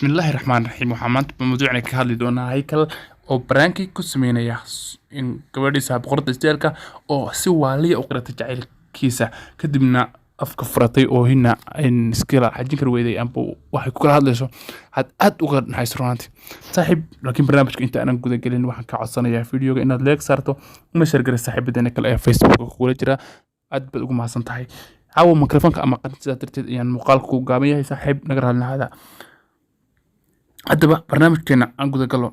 بسم الله الرحمن الرحيم وحمانت بموضوعنا كهذا دونا هيكل أو برانكي كسمينيا إن كبردي سحب قرط استيركا أو سوالي أو قرط جعل كيسة كدبنا أفكفرتي أو هنا إن سكيلا حاجين كرويدي أمبو واحد كل هذا شو هاد وغير نهاي سرونتي صاحب لكن برنامجك أنت أنا نقول قلنا واحد كعصنا يا فيديو إن ليك صارتو مشارك السحب بدنا كلا فيسبوك ولا جرا أد بدكم مع صنتهاي عاو ميكروفونك أما قد ترتد يعني مقالك وقامية صاحب نقرأ لنا هذا haddaba barnaamijkeena aan guda galo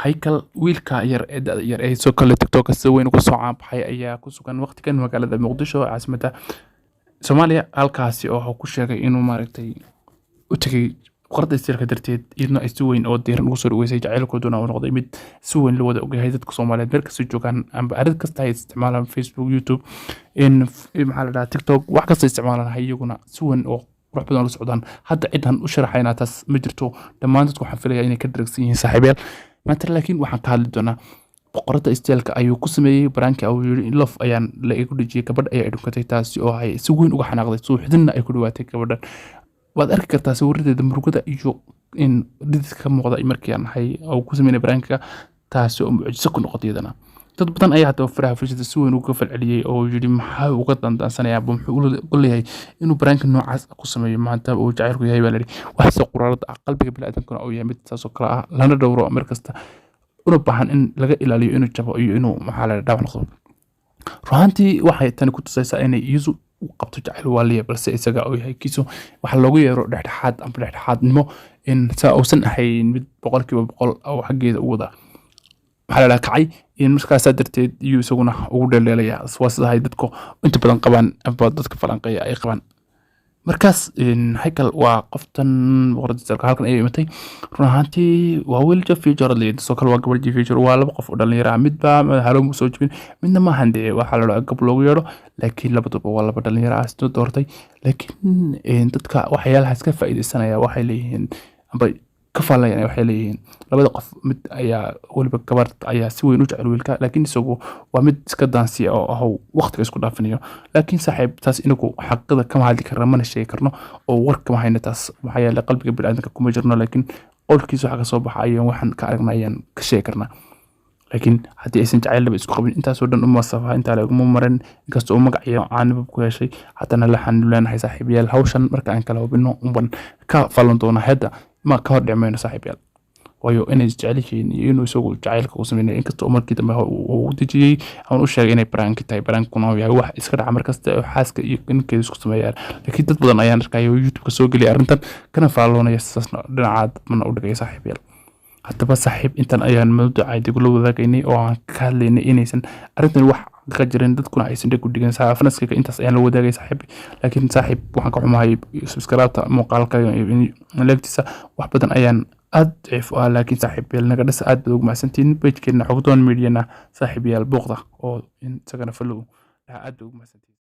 haykal wiilka yar ee soo kale TikTok si weyn ugu soo caabaxay ayaa ku sugan waqtigan magaalada Muqdisho caasimada Soomaaliya halkaasi oo ku sheegay inuu maaragtay u tagay qorda istirka darteed iyadoo ay si weyn oo diiran ugu soo dhaweysay jacaylkooduna uu noqday mid si weyn loo wada ogyahay dadka Soomaaliyeed meel kasta joogaan amba arid kasta ay isticmaalaan Facebook YouTube in maxaa la TikTok wax kasta isticmaalaan iyaguna si weyn oo روح بدون السعودان هذا عندهم وشرحينا تاس مجرتو لما أنت تكون حفلة يعني كدرسين ساحبيل مثلا لكن واحد قال دونا بقرة استيلك أيو قسمي برانك أو لف أيان لا يكون يجي كبر أي عدو كتي تاس أو هاي سوين وحنا قضيت سو حدنا يكون وقت كبر وهذا أركر تاس ورد دمر كده يجو إن ردت كم قضاء مركيان هاي أو قسمي برانك تاس سكون قضيتنا dad badan ayaa tawafaraha fursada si weyn uga falceliyay oo yiri maxaa uga dandansanaya wuxuu leeyahay inuu brank noocaas ku sameeyo maanta oo jacaylku yahay baa la yiri wax soo quraarada qalbiga bini'aadamkuna oo yahay mid taas oo kala ah lana dhowro mar kasta una baahan in laga ilaaliyo inuu jabo iyo inuu maxaa la dhaawac noqdo ruhantii waxay tan ku tusaysaa inay isu qabto jacayl waliya balse isaga oo yahay kiiso waxa loogu yeero dhexdhexaadnimo in saa uusan ahayn mid 100% oo xageeda u wada waxaa la kacay in markaas darteed iyo isaguna ugu dhaleelaya wasaahay dadku inta badan qabaan aba dadka falanqeeya ay qabaan markaas in haykal waa qoftan waqtiga halkan ay imatay run ahaantii waa wiil future lead soo kale waa gabar future waa laba qof oo dhalinyaro ah midba halo mu soo jibin midna ma handee waxa la gab loogu yeero laakiin labaduba waa laba dhalinyaro ah soo doortay laakiin dadka waxyaalaha iska faa'iideysanaya waxay leeyihiin aba كفالا waxay leeyihiin labada qof mid ayaa waliba gabar ayaa si weyn u jecel wiilka laakiin isagu waa mid iska daansi oo ah waqtiga isku dhaafinayo laakiin saaxiib taas inagu xaqada kama hadli karno mana sheegi karno oo warka ma hayna taas waxa yeelay qalbiga bini'aadamka kuma jirno laakiin qolkiisa waxa ka soo baxay waxaan ka aragnayaan ka sheegi karnaa laakiin haddii aysan jacayl isku qabin intaas oo dhan uma safa inta lagu marin inkastoo uu magaciyo aanba ku yeeshay hadana la xanuunahay saaxiibayaal hawshan marka aan kala hubino umban ka falan doona hadda ما كهر دعمين صاحب يال ويو إني جعليين إنه يسوق جعلك وسمينا إنك تأمر كده ما هو وتجي أو نشر إني برانك تاي برانك كنا وياه واحد إسكر عمر كست حاسك يمكن كده يسوق سميار لكن تطبضنا أيام ركاي يوتيوب كسوق اللي أرنتن كنا فعلونا يستثنى لنا عاد من أول جاي صاحب يال حتى بس صاحب أنت أيام موضوع عادي يقولوا ذاك إني أو كهلين إني سن أرنتن واحد قجرين dadkuna ay sindhay ku dhigan saafanaska intaas ayaan la wadaagay saaxiib laakiin saaxiib waxaan ka xumahay subscribe-ta muuqaalka iyo leegtiisa wax badan ayaan aad laakiin saaxiib naga dhis aad ugu mahadsantiin page-keena xogdoon media-na saaxiib yaal booqda oo in sagana follow aad ugu mahadsantiin